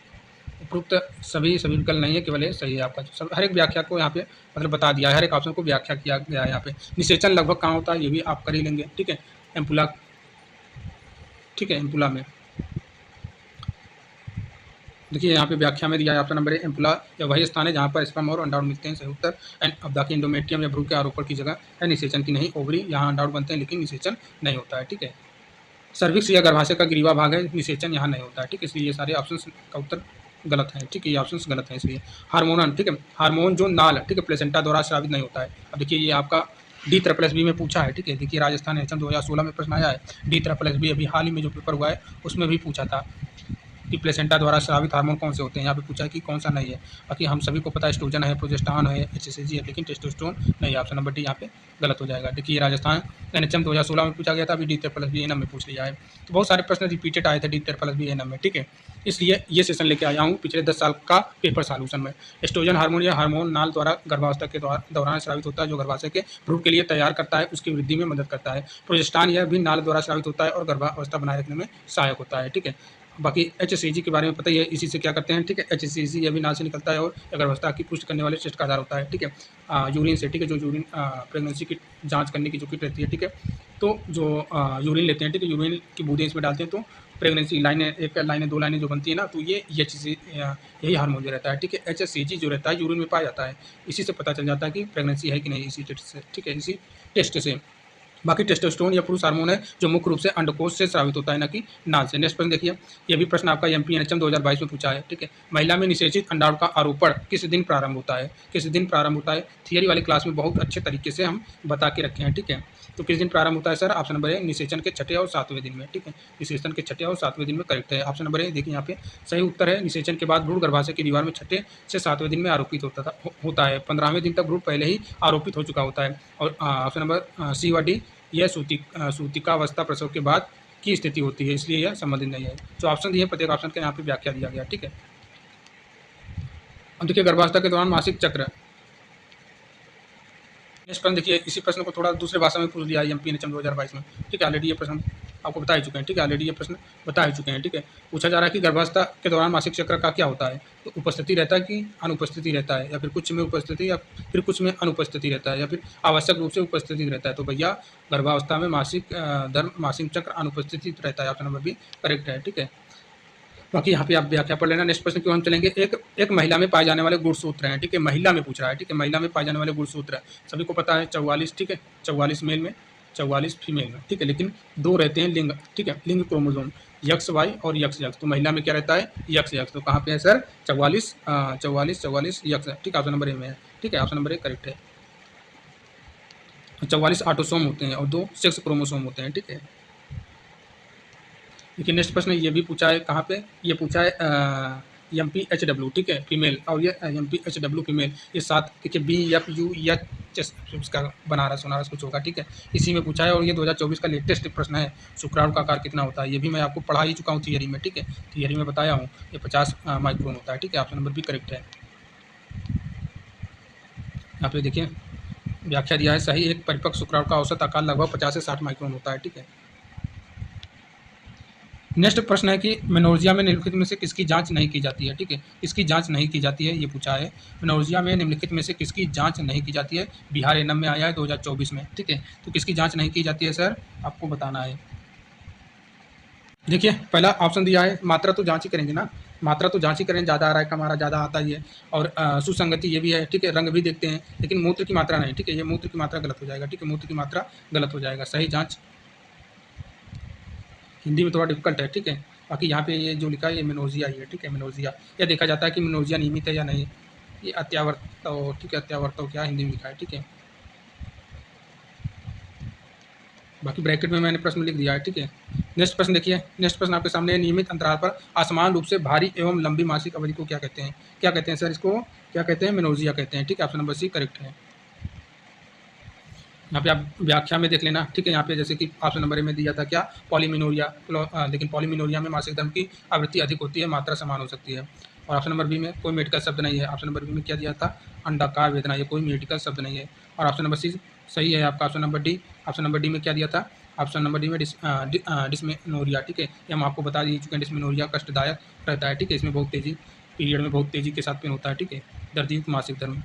उपरोक्त सभी विकल्प नहीं है, केवल सही है आपका। सब हर एक व्याख्या को यहाँ पे मतलब बता दिया है, हर एक ऑप्शन को व्याख्या किया गया है। यहाँ पे निषेचन लगभग कहाँ होता है ये भी आप कर ही लेंगे, ठीक है, एम्पुला, ठीक है, एम्पुला में। देखिए यहाँ पे व्याख्या में दिया है ऑप्शन नंबर 1 एम्पुला या वही स्थान है जहाँ पर स्पर्म और अंडाणु मिलते हैं, सही उत्तर। एंड अब बाकी इंडोमेट्रियम या भ्रूण के आरोपण की जगह है, निषेचन की नहीं। ओवरी यहाँ अंडाणु बनते हैं लेकिन निषेचन नहीं होता है, ठीक है। सर्विक्स या गर्भाशय का ग्रीवा भाग है, निषेचन यहाँ नहीं होता है, ठीक है, इसलिए ये सारे ऑप्शन का उत्तर गलत है, ठीक है, ये ऑप्शन गलत है इसलिए। हार्मोनन, ठीक है, हार्मोन जो नाल, ठीक है, प्लेसेंटा द्वारा स्रावित नहीं होता है। अब देखिए ये आपका D+B में पूछा है, ठीक है। देखिए राजस्थान एनएचएम 2016 में प्रश्न आया है, D+B अभी हाल ही में जो पेपर हुआ है उसमें भी पूछा था कि प्लेसेंटा द्वारा स्रावित हार्मोन कौन से होते हैं। यहाँ पे पूछा है कि कौन सा नहीं है। बाकी हम सभी को पता है एस्ट्रोजन है, प्रोजेस्टेरॉन है, HCG है, लेकिन टेस्टोस्टेरोन नहीं है। ऑप्शन नंबर डी यहाँ पे गलत हो जाएगा। देखिए राजस्थान NHM 2016 में पूछा गया था, अभी D+B एनम में पूछ लिया है। तो बहुत सारे प्रश्न रिपीटेड आए थे D+B एनम में, ठीक है। इसलिए ये सेशन लेके आया हूँ पिछले 10 साल का पेपर सॉल्यूशन में। एस्ट्रोजन हार्मोन या हार्मोन नाल द्वारा गर्भावस्था के दौरान स्रावित होता है, जो गर्भाशय के भ्रूण के लिए तैयार करता है, उसकी वृद्धि में मदद करता है। प्रोजेस्टेरॉन यह भी नाल द्वारा स्रावित होता है और गर्भावस्था बनाए रखने में सहायक होता है, ठीक है। बाकी HCG के बारे में पता ही है, इसी से क्या करते हैं, ठीक है। HCG यह भी नाल से निकलता है और गर्भावस्था की पुष्टि करने वाले टेस्ट का आधार होता है, ठीक है। यूरिन से, ठीक है, जो यूरिन प्रेगनेंसी की जांच करने की जो किट रहती है, ठीक है। तो जो यूरिन लेते हैं, ठीक है, यूरिन की बूंदें इसमें डालते हैं, तो प्रेगनेंसी लाइनें, एक लाइनें, दो लाइनें जो बनती है ना, तो ये यही हार्मोन जो रहता है, ठीक है। HCG जो रहता है यूरिन में पाया जाता है। इसी से पता चल जाता है कि प्रेगनेंसी है कि नहीं, इसी टेस्ट से, ठीक है, इसी टेस्ट से। बाकी टेस्टोस्टेरोन या पुरुष हार्मोन है जो मुख्य रूप से अंडकोश से स्रावित होता है, ना कि नाल से। नेक्स्ट प्रश्न देखिए, ये भी प्रश्न आपका MP NHM 2022 में पूछा है, ठीक है। महिला में निषेचित अंडाणु का आरोपण किस दिन प्रारंभ होता है? किस दिन प्रारंभ होता है? थियरी वाली क्लास में बहुत अच्छे तरीके से हम बता के रखे हैं, ठीक है। तो किस दिन प्रारंभ होता है सर? ऑप्शन नंबर ए निषेचन के 6ठे और 7वें दिन में, ठीक है। निषेचन के 6ठे और 7वें दिन में करेक्ट है। ऑप्शन नंबर ए देखिए यहाँ पे सही उत्तर है। निषेचन के बाद भ्रूण गर्भाशय की दीवार में 6ठे से 7वें दिन में आरोपित होता है। 15वें दिन तक भ्रूण पहले ही आरोपित हो चुका होता है। और ऑप्शन नंबर सी व डी यह सूतिकावस्था प्रसव के बाद की स्थिति होती है, इसलिए यह संबंधित नहीं है। जो ऑप्शन दिए प्रत्येक ऑप्शन के यहाँ पे व्याख्या दिया गया, ठीक है। अब देखिए गर्भावस्था के दौरान मासिक चक्र। नेक्स्ट प्रश्न देखिए, इसी प्रश्न को थोड़ा दूसरे भाषा में पूछ लिया है MP NHM 2022 में, ठीक है। ऑलरेडी ये प्रश्न आपको बता ही चुके हैं, ठीक है। ऑलरेडी ये प्रश्न बता ही चुके हैं, ठीक है। पूछा जा रहा है कि गर्भावस्था के दौरान मासिक चक्र का क्या होता है? तो उपस्थिति रहता है कि अनुपस्थिति रहता है, या फिर कुछ में उपस्थिति या फिर कुछ में अनुपस्थिति रहता है, या फिर आवश्यक रूप से उपस्थिति रहता है। तो भैया गर्भावस्था में मासिक चक्र अनुपस्थित रहता है। ऑप्शन नंबर बी करेक्ट है, ठीक है। बाकी यहाँ पे आप व्याख्या पढ़ लेना। नेक्स्ट प्रश्न की ओर हम चलेंगे। एक महिला में पाए जाने वाले गुणसूत्र हैं, ठीक है। महिला में पूछ रहा है, ठीक है। महिला में पाए जाने वाले गुणसूत्र सभी को पता है 44, ठीक है। 44 मेल में, 44 फीमेल में, ठीक है। लेकिन 2 रहते हैं लिंग, ठीक है, लिंग क्रोमोसोम XY और XX। तो महिला में क्या रहता है? XX। तो कहाँ पे है सर? 44 X, ठीक है। ऑप्शन नंबर ए में है, ठीक है। ऑप्शन नंबर ए करेक्ट है। 44 ऑटोसोम होते हैं और 2 सेक्स क्रोमोसोम होते हैं, ठीक है। देखिए नेक्स्ट प्रश्न ये भी पूछा है, कहाँ पे? ये पूछा है MPHW, ठीक है, फीमेल। और ये MPHW फीमेल, ये 7, देखिए BFUH इसका बनारस कुछ होगा, ठीक है। इसी में पूछा है और ये 2024 का लेटेस्ट प्रश्न है। शुक्राणु का आकार कितना होता है? ये भी मैं आपको पढ़ा ही चुका हूँ थियरी में, ठीक है। थियरी में बताया हूँ, ये 50 माइक्रोन होता है, ठीक है। ऑप्शन नंबर भी करेक्ट है। यहाँ पे देखिए व्याख्या दिया है, सही एक परिपक्व शुक्राणु का औसत आकार लगभग 50 से 60 माइक्रोन होता है, ठीक है। नेक्स्ट प्रश्न है कि मेनोर्जिया में निम्नलिखित में से किसकी जांच नहीं की जाती है, ठीक है। किसकी जांच नहीं की जाती है ये पूछा है। मेनोर्जिया में निम्नलिखित में से किसकी जांच नहीं की जाती है? बिहार एनम में आया है 2024 में, ठीक है। तो किसकी जांच नहीं की जाती है सर? आपको बताना है। देखिए पहला ऑप्शन दिया है, मात्रा तो जांच ही करेंगे ना, मात्रा तो जांच ही करेंगे, ज़्यादा आ रहा है कम आ रहा है, ज़्यादा आता ही है। और सुसंगति ये भी है, ठीक है। रंग भी देखते हैं, लेकिन मूत्र की मात्रा नहीं, ठीक है। ये मूत्र की मात्रा गलत हो जाएगा, ठीक है। मूत्र की मात्रा गलत हो जाएगा। सही जाँच हिंदी में थोड़ा डिफिकल्ट है, ठीक है। बाकी यहाँ पे ये जो लिखा है ये मेनोर्जिया ही है, ठीक है। मेनोर्जिया यह देखा जाता है कि मेनोर्जिया नियमित है या नहीं। ये अत्यावर्तव, ठीक है। अत्यावर्तव क्या हिंदी में लिखा है, ठीक है। बाकी ब्रैकेट में मैंने प्रश्न लिख दिया है, ठीक है। नेक्स्ट प्रश्न देखिए, नेक्स्ट प्रश्न आपके सामने, नियमित अंतराल पर असमान रूप से भारी एवं लंबी मासिक अवधि को क्या कहते हैं? क्या कहते हैं सर? इसको क्या कहते हैं? मेनोर्जिया कहते हैं, ठीक है। ऑप्शन नंबर सी करेक्ट है। यहाँ पे आप व्याख्या में देख लेना, ठीक है। यहाँ पे जैसे कि ऑप्शन नंबर ए में दिया था क्या? पॉलीमिनोरिया, लेकिन पॉलीमिनोरिया में मासिक धर्म की आवृत्ति अधिक होती है, मात्रा समान हो सकती है। और ऑप्शन नंबर बी में कोई मेडिकल शब्द नहीं है। ऑप्शन नंबर बी में क्या दिया था? अंडाकार वेदना, ये कोई मेडिकल शब्द नहीं है। और ऑप्शन नंबर सी सही है आपका। Option number D, option number D में क्या दिया था? ऑप्शन नंबर डी में डिस्मेनोरिया, ठीक है। ये हम आपको बता दी चुके हैं, डिस्मेनोरिया कष्टदायक रहता है, ठीक है। इसमें बहुत तेज़ी पीरियड में बहुत तेज़ी के साथ पेन होता है, ठीक है। दर्दयुक्त मासिक धर्म।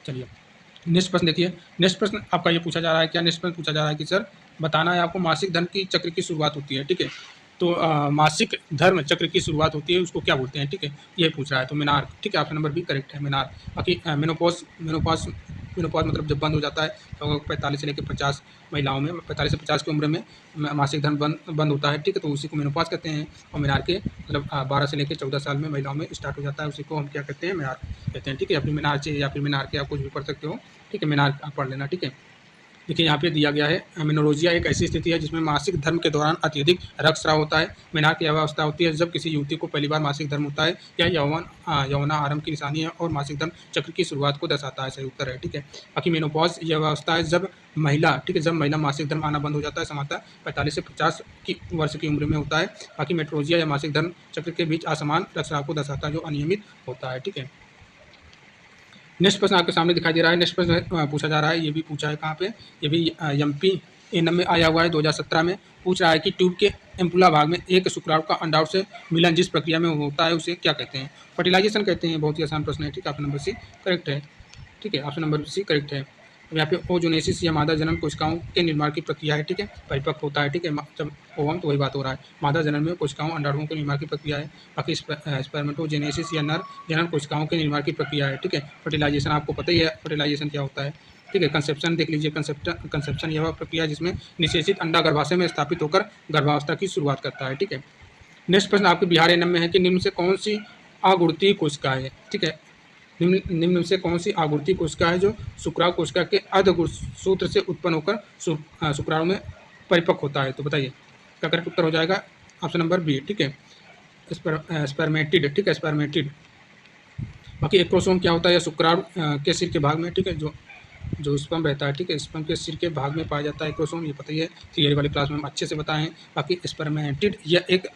चलिए नेक्स्ट प्रश्न देखिए। नेक्स्ट प्रश्न आपका ये पूछा जा रहा है, क्या नेक्स्ट प्रश्न पूछा जा रहा है कि सर बताना है आपको मासिक धर्म की चक्र की शुरुआत होती है, ठीक है। तो मासिक धर्म चक्र की शुरुआत होती है, उसको क्या बोलते हैं, ठीक है। ये पूछ रहा है, तो मेनार, ठीक है। ऑप्शन नंबर बी करेक्ट है, मेनार। बाकी मेनोपॉज मतलब जब बंद हो जाता है तो 45 से लेकर 50 महिलाओं में 45 से 50 की उम्र में मासिक धर्म बंद होता है, ठीक है। तो उसी को मेनोपॉज कहते हैं। और मेनार के मतलब 12 से लेकर 14 साल में महिलाओं में स्टार्ट हो जाता है, उसी को हम क्या कहते हैं? मेनार कहते हैं, ठीक है। या फिर मेनार या फिर मेनार के आप कुछ भी पढ़ सकते हो, ठीक है। मेनार आप पढ़ लेना, ठीक है। देखिए यहाँ पे दिया गया है, मेनोरॉजिया एक ऐसी स्थिति है जिसमें मासिक धर्म के दौरान अत्यधिक रक्तस्राव होता है। मेनार की अवस्था होती है जब किसी युवती को पहली बार मासिक धर्म होता है। यह यौवना आरंभ की निशानी है और मासिक धर्म चक्र की शुरुआत को दर्शाता है। सही उत्तर है, ठीक है। बाकी मेनोपॉज यह अवस्था है जब महिला, ठीक है, जब महिला मासिक धर्म आना बंद हो जाता है, सामान्यतः 45 से 50 की वर्ष की उम्र में होता है। बाकी मेट्रोजिया या मासिक धर्म चक्र के बीच असमान रक्तस्राव को दर्शाता है जो अनियमित होता है, ठीक है। नेक्स्ट प्रश्न आपके सामने दिखाई दे रहा है। नेक्स्ट प्रश्न पूछा जा रहा है, ये भी पूछा है कहाँ पे, ये भी एमपी एनएम में आया हुआ है 2017 में। पूछ रहा है कि ट्यूब के एम्पुला भाग में एक शुक्राणु का अंडाणु से मिलन जिस प्रक्रिया में होता है उसे क्या कहते हैं? फर्टिलाइजेशन कहते हैं। बहुत ही आसान प्रश्न है, ठीक है। ऑप्शन नंबर सी करेक्ट है, ठीक है। ऑप्शन नंबर सी करेक्ट है। अब यहाँ पे ओजोनेसिस या मादा जनन कोशिकाओं के निर्माण की प्रक्रिया है, ठीक है, परिपक्व होता है, ठीक है। जब ओवम तो वही बात हो रहा है, मादा जनन में कोशिकाओं अंडाणुओं के निर्माण की प्रक्रिया है। बाकी स्पर्मेटोजेनेसिस या नर जनन कोशिकाओं के निर्माण की प्रक्रिया है, ठीक है। फर्टिलाइजेशन आपको पता ही है, फर्टिलाइजेशन क्या होता है, ठीक है। कंसेप्शन देख लीजिए, कंसेप्शन यह प्रक्रिया जिसमें निषेचित अंडा गर्भाशय में स्थापित होकर गर्भावस्था की शुरुआत करता है, ठीक है। नेक्स्ट प्रश्न आपके बिहार एनएम में है कि निम्न से कौन सी आगुड़ती कोशिका है, ठीक है। निम्न से कौन सी आगुड़ती कोशिका है जो शुक्राणु कोशिका के अर्धगुणसूत्र से उत्पन्न होकर शुक्राणु में परिपक्व होता है? तो बताइए, इसका करेक्ट उत्तर हो जाएगा ऑप्शन नंबर बी, ठीक है, स्पर्मेटिड, ठीक है, स्पर्मेटिड। बाकी एक्रोसोम क्या होता है? शुक्राणु के सिर के भाग में, ठीक है, जो स्पर्म रहता है, ठीक है, स्पर्म के सिर के भाग में पाया जाता है एक्रोसोम, ये पता ही है, थियरी वाली क्लास में हम अच्छे से बताए हैं। बाकी स्पर्मेटिड यह एक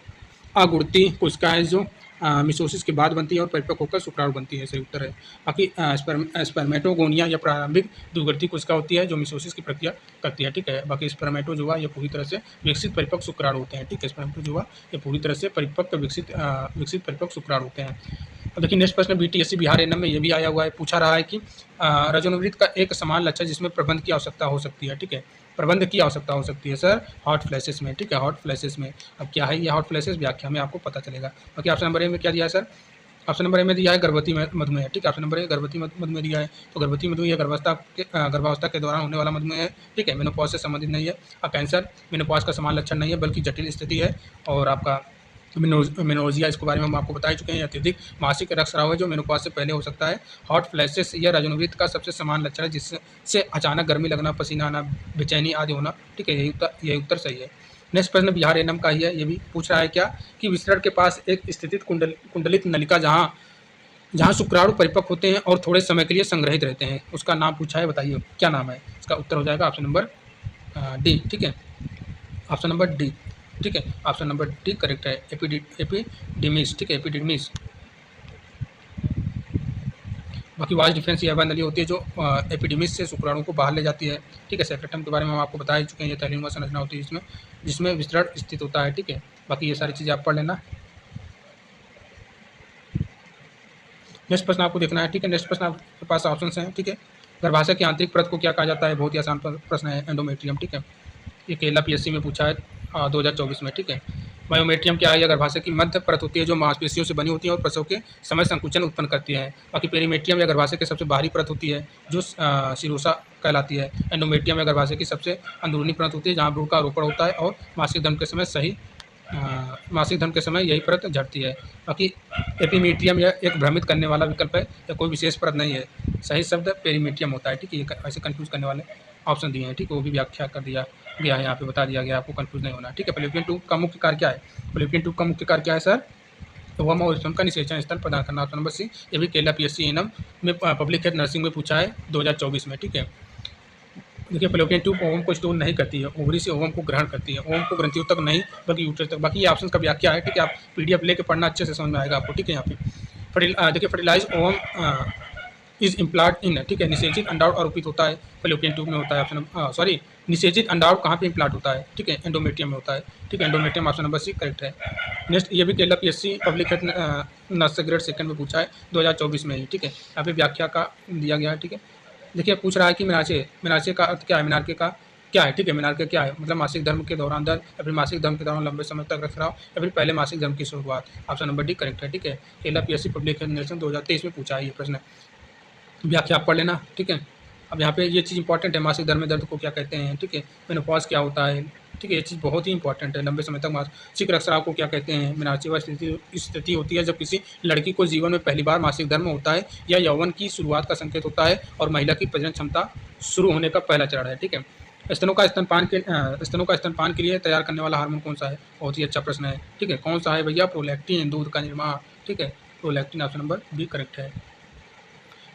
आगुड़ती कोशिका है जो मिसोसिस के बाद बनती है और परिपक्व होकर शुक्राणु बनती है। सही उत्तर है। बाकी स्पर्मेटोगोनिया या प्रारंभिक द्विगुणित कोशिका होती है जो मिसोसिस की प्रक्रिया करती है, ठीक है। बाकी स्पर्मेटोजोआ ये पूरी तरह से विकसित परिपक्व शुक्राणु होते हैं, ठीक है। स्पर्मेटोजोआ ये पूरी तरह से परिपक्व विकसित परिपक्व शुक्राणु होते हैं। अब देखिए नेक्स्ट प्रश्न बीटीएससी बिहार एनएम में ये भी आया हुआ है। पूछा रहा है कि रजोनिवृत्त का एक समान लक्षण जिसमें प्रबंध की आवश्यकता हो सकती है, ठीक है, प्रबंध की आवश्यकता हो सकती है सर हॉट फ्लैशेस में, ठीक है, हॉट फ्लैशेस में। अब क्या है ये हॉट फ्लैशेस, व्याख्या में आपको पता चलेगा। बाकी ऑप्शन नंबर ए में क्या दिया है सर? ऑप्शन नंबर ए में दिया है गर्भवती मधुमेह, ठीक है। ऑप्शन नंबर ए गर्भवती मधुमेह दिया है। तो गर्भवती मधुमेह गर्भावस्था के दौरान होने वाला मधुमेह है, ठीक है, मेनोपॉज से संबंधित नहीं है। और कैंसर मेनोपॉज का समान लक्षण नहीं है बल्कि जटिल स्थिति है। और आपका मेनोरॉजिया, इसके बारे में हम आपको बता ही चुके हैं, अत्यधिक मासिक रक्तस्राव है जो मेनोपॉज से पहले हो सकता है। हॉट फ्लैशेस यह रजोनिवृत्त का सबसे समान लक्षण है जिससे अचानक गर्मी लगना, पसीना आना, बेचैनी आदि होना, ठीक है, यही उत्तर सही है। नेक्स्ट प्रश्न बिहार एनएम का ही है। ये भी पूछ रहा है क्या कि विसरण के पास एक स्थित कुंडलित नलिका जहाँ शुक्राणु परिपक्व होते हैं और थोड़े समय के लिए संग्रहित रहते हैं, उसका नाम पूछा है, बताइए क्या नाम है? इसका उत्तर हो जाएगा ऑप्शन नंबर डी, ठीक है, ऑप्शन नंबर डी, ठीक है, ऑप्शन नंबर डी करेक्ट है, एपिडिमिस, ठीक है, एपिडिमिस। बाकी वाज डिफेंस यह नली होती है जो एपिडिमिस से शुक्राणु को बाहर ले जाती है, ठीक है। सेक्रेटम के बारे में हम आपको बता ही चुके हैं, ये तैलीनुमा संरचना होती है जिसमें विसरण स्थित होता है, ठीक है। बाकी ये सारी चीज़ें आप पढ़ लेना। नेक्स्ट प्रश्न आपको देखना है, ठीक है। नेक्स्ट प्रश्न आपके पास ऑप्शन हैं, ठीक है। गर्भाशय की आंतरिक परत को क्या कहा जाता है? बहुत ही आसान प्रश्न है, एंडोमेट्रियम, ठीक है। ये केरला पीएससी में पूछा है 2024 में, ठीक है। मायोमेट्रियम क्या है? यह गर्भाशय की मध्य परत होती है जो मांसपेशियों से बनी होती है और प्रसव के समय संकुचन उत्पन्न करती है। बाकी पेरीमेट्रियम या गर्भाशय की सबसे बाहरी परत होती है जो सिरोसा कहलाती है। एंडोमेट्रियम या गर्भाशय की सबसे अंदरूनी परत होती है जहाँ भ्रूण का आरोपण होता है और मासिक धर्म के समय यही परत झड़ती है। बाकी एपीमीट्रियम यह एक भ्रमित करने वाला विकल्प है, या कोई विशेष परत नहीं है। सही शब्द पेरीमेट्रियम होता है, ठीक है। ये ऐसे कंफ्यूज करने वाले ऑप्शन दिए हैं, ठीक है, वो भी व्याख्या कर दिया गया है, यहाँ पे बता दिया गया, आपको कंफ्यूज नहीं होना, ठीक है। फैलोपियन ट्यूब का मुख्य कार्य क्या है? फैलोपियन ट्यूब का मुख्य कार्य क्या है सर? तो वह और स्तन का निषेचन स्थल प्रदान करना। ऑप्शन नंबर सी, ये भी केरला पीएससी एनएम में पब्लिक हेल्थ नर्सिंग में पूछा है 2024 में, ठीक है। देखिए फैलोपियन ट्यूब ओवम को स्टोर नहीं करती है, ओवरी से ओवम को ग्रहण करती है, ओवम को ग्रंथियों तक नहीं बल्कि यूट्रस तक। बाकी ये ऑप्शन का व्याख्या है, ठीक है, आप पीडीएफ लेके पढ़ना, अच्छे से समझ में आएगा आपको, ठीक है। यहाँ पे देखिए फर्टिलाइज ओवम इज इम्प्लांट इन, ठीक है, निषेचित अंडाणु आरोपित होता है फैलोपियन ट्यूब में होता है। ऑप्शन निषेचित अंडाणु कहाँ पे इम्प्लांट होता है? ठीक है, एंडोमेट्रियम में होता है, ठीक है, endometrium, option number C correct है। नेक्स्ट ये भी Kerala PSC public health nurse grade second में पूछा है 2024 में ही, ठीक है। यहाँ पे व्याख्या का दिया गया है, ठीक है। देखिए पूछ रहा है कि मिनाचे का अर्थ क्या है? मिनार्के का क्या है, ठीक है, मिनार्के क्या है? मतलब मासिक धर्म के दौरान दर्द या फिर मासिक धर्म के दौरान लंबे समय तक रखरखाव या फिर पहले मासिक धर्म की शुरुआत। ऑप्शन नंबर डी करेक्ट है, ठीक है। Kerala PSC public health nursing 2023 में पूछा है ये प्रश्न, व्याख्या आप पढ़ लेना, ठीक है। अब यहाँ पे ये चीज़ इंपॉर्टेंट है, मासिक धर्म में दर्द को क्या कहते हैं, ठीक है, मेनोपॉज क्या होता है, ठीक है, ये चीज़ बहुत ही इंपॉर्टेंट है। लंबे समय तक मासिक रक्तस्राव को क्या कहते हैं? मेनार्चे वह स्थिति होती है जब किसी लड़की को जीवन में पहली बार मासिक धर्म होता है या यौवन की शुरुआत का संकेत होता है और महिला की प्रजनन क्षमता शुरू होने का पहला चरण है, ठीक है। स्तनों का स्तनपान के लिए तैयार करने वाला हार्मोन कौन सा है? बहुत ही अच्छा प्रश्न है। ठीक है, कौन सा है भैया? प्रोलैक्टिन, दूध का निर्माण। ठीक है, prolactin option number B correct है।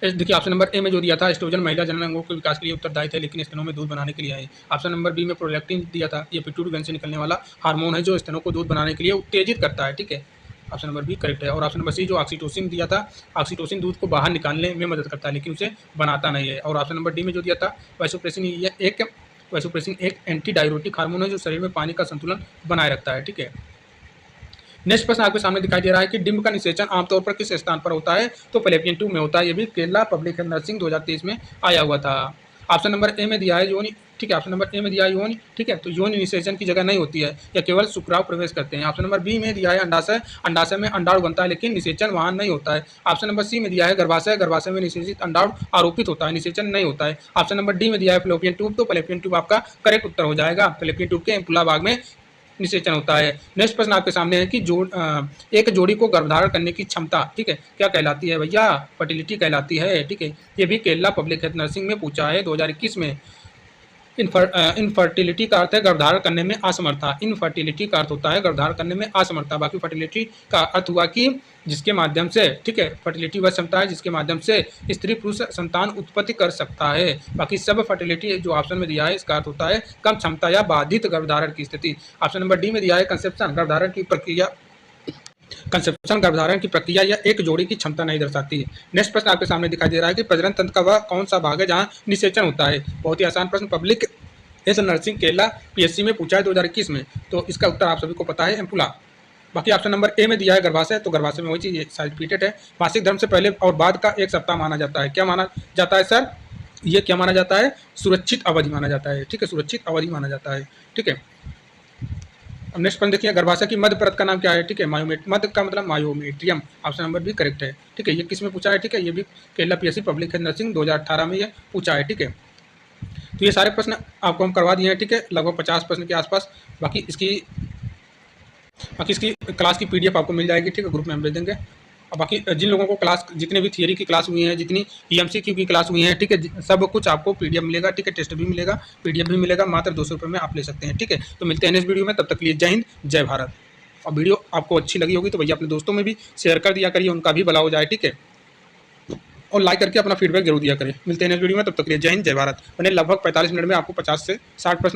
देखिए ऑप्शन नंबर ए में जो दिया था एस्ट्रोजन महिला जनन अंगों के विकास के लिए उत्तरदायी थे, लेकिन स्तनों में दूध बनाने के लिए है। ऑप्शन नंबर बी में प्रोलैक्टिन दिया था, ये पिट्यूटरी ग्रंथि से निकलने वाला हार्मोन है जो स्तनों को दूध बनाने के लिए उत्तेजित करता है। ठीक है, ऑप्शन नंबर बी करेक्ट है। और ऑप्शन नंबर सी जो ऑक्सीटोसिन दिया था, ऑक्सीटोसिन दूध को बाहर निकालने में मदद करता है लेकिन उसे बनाता नहीं है। और ऑप्शन नंबर डी में जो दिया था वैसोप्रेसिन एक एंटी डायरोटिक हार्मोन है जो शरीर में पानी का संतुलन बनाए रखता है। ठीक है, नेक्स्ट प्रश्न आपके सामने दिखाई दे रहा है कि डिम्ब का निषेचन आमतौर पर किस स्थान पर होता है? तो फैलोपियन ट्यूब में होता है। ये भी केरला पब्लिक हेल्थ नर्सिंग 2023 में आया हुआ था। ऑप्शन नंबर ए में दिया है योनि। ठीक है, ऑप्शन नंबर ए में दिया है योनि। ठीक है, तो योनि निषेचन की जगह नहीं होती है, या केवल शुक्राणु प्रवेश करते हैं। ऑप्शन नंबर बी में दिया है अंडाशय। अंडाशय में अंडाणु बनता है लेकिन निषेचन वहां नहीं होता है। ऑप्शन नंबर सी में दिया है गर्भाशय। गर्भाशय में निषेचित अंडाणु आरोपित होता है, निषेचन नहीं होता है। ऑप्शन नंबर डी में दिया है फैलोपियन ट्यूब। तो फैलोपियन ट्यूब आपका करेक्ट उत्तर हो जाएगा। फैलोपियन ट्यूब के एम्पुला भाग में निषेचन होता है। नेक्स्ट प्रश्न आपके सामने है कि एक जोड़ी को गर्भधारण करने की क्षमता, ठीक है, क्या कहलाती है भैया? फर्टिलिटी कहलाती है। ठीक है, ये भी केरला पब्लिक हेल्थ नर्सिंग में पूछा है 2021 में। इनफर्टिलिटी का अर्थ है गर्भधारण करने में असमर्थता। इनफर्टिलिटी का अर्थ होता है गर्भधारण करने में असमर्थता। बाकी फर्टिलिटी का अर्थ हुआ कि जिसके माध्यम से, ठीक है, फर्टिलिटी वह क्षमता है जिसके माध्यम से स्त्री पुरुष संतान उत्पत्ति कर सकता है। बाकी सब फर्टिलिटी जो ऑप्शन में दिया है इसका अर्थ होता है कम क्षमता या बाधित गर्भधारण की स्थिति। ऑप्शन नंबर डी में दिया है कंसेप्शन गर्भधारण की प्रक्रिया या एक जोड़ी की क्षमता नहीं दर्शाती है। नेक्स्ट प्रश्न आपके सामने दिखाई दे रहा है कि प्रजनन तंत्र का वह कौन सा भाग है जहां निषेचन होता है? बहुत ही आसान प्रश्न, public health nursing Kerala PSC में पूछा है 2021 में। तो इसका उत्तर आप सभी को पता है, एम्पुला। बाकी ऑप्शन नंबर ए में दिया है गर्भाशय। तो गर्भाशय में वही चीज शायद रिपीटेड है। मासिक धर्म से पहले और बाद का एक सप्ताह माना जाता है। क्या माना जाता है सर? ये क्या माना जाता है? सुरक्षित अवधि माना जाता है। ठीक है, सुरक्षित अवधि माना जाता है। ठीक है, अब नेक्स्ट प्रश्न देखिए, गर्भाशय की मध्य परत का नाम क्या है? ठीक है, मध्य का मतलब myometrium. Option number B correct है। ठीक है, ये किस में पूछा है? ठीक है, ये भी Kerala PSC public health nursing 2018 में ये पूछा है। ठीक है, तो ये सारे प्रश्न आपको हम करवा दिए हैं। ठीक है, लगभग 50 प्रश्न के आसपास। बाकी इसकी क्लास की पीडीएफ आपको मिल जाएगी। ठीक है, ग्रुप में हम भेज देंगे। और बाकी जिन लोगों को क्लास, जितने भी थियरी की क्लास हुई हैं, जितनी एमसीक्यू की क्लास हुई हैं, ठीक है, सब कुछ आपको पीडीएफ मिलेगा। ठीक है, टेस्ट भी मिलेगा, पीडीएफ भी मिलेगा। मात्र 200 रुपये में आप ले सकते हैं। ठीक है, तो मिलते हैं नेक्स्ट वीडियो में, तब तक के लिए जय हिंद जय भारत। और वीडियो आपको अच्छी लगी होगी तो भैया अपने दोस्तों में भी शेयर कर दिया करिए, उनका भी भला हो जाए। ठीक है, और लाइक करके अपना फीडबैक जरूर दिया करें। मिलते हैं नेक्स्ट वीडियो में, तब तक के लिए जय हिंद जय भारत। मैंने लगभग 45 मिनट में आपको 50 से 60 प्रश्न